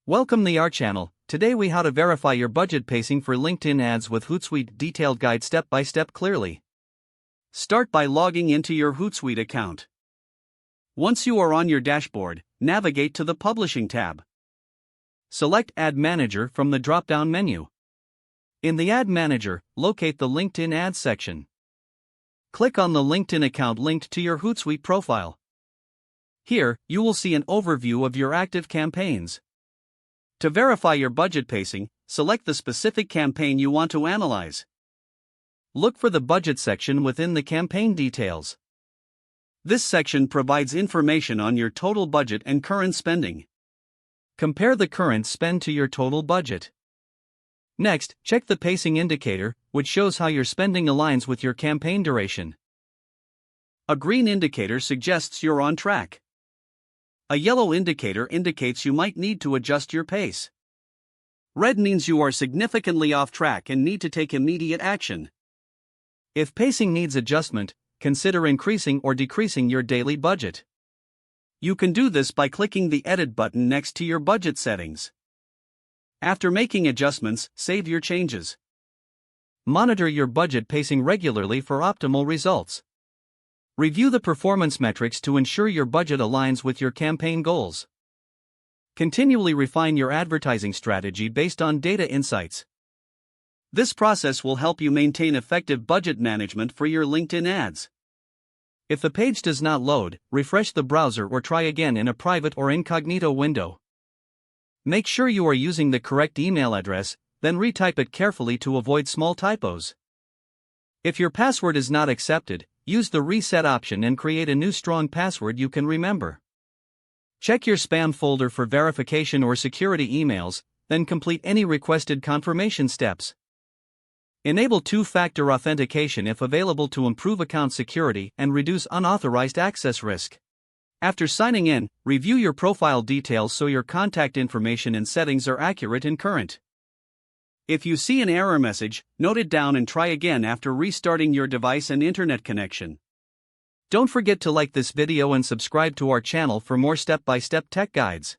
Welcome to our channel. Today we how to verify your budget pacing for LinkedIn ads with Hootsuite detailed guide step by step clearly. Start by logging into your Hootsuite account. Once you are on your dashboard, navigate to the Publishing tab. Select Ad Manager from the drop-down menu. In the Ad Manager, locate the LinkedIn Ads section. Click on the LinkedIn account linked to your Hootsuite profile. Here, you will see an overview of your active campaigns. To verify your budget pacing, select the specific campaign you want to analyze. Look for the Budget section within the campaign details. This section provides information on your total budget and current spending. Compare the current spend to your total budget. Next, check the pacing indicator, which shows how your spending aligns with your campaign duration. A green indicator suggests you're on track. A yellow indicator indicates you might need to adjust your pace. Red means you are significantly off track and need to take immediate action. If pacing needs adjustment, consider increasing or decreasing your daily budget. You can do this by clicking the Edit button next to your budget settings. After making adjustments, save your changes. Monitor your budget pacing regularly for optimal results. Review the performance metrics to ensure your budget aligns with your campaign goals. Continually refine your advertising strategy based on data insights. This process will help you maintain effective budget management for your LinkedIn ads. If the page does not load, refresh the browser or try again in a private or incognito window. Make sure you are using the correct email address, then retype it carefully to avoid small typos. If your password is not accepted, use the reset option and create a new strong password you can remember. Check your spam folder for verification or security emails, then complete any requested confirmation steps. Enable two-factor authentication if available to improve account security and reduce unauthorized access risk. After signing in, review your profile details so your contact information and settings are accurate and current. If you see an error message, note it down and try again after restarting your device and internet connection. Don't forget to like this video and subscribe to our channel for more step-by-step tech guides.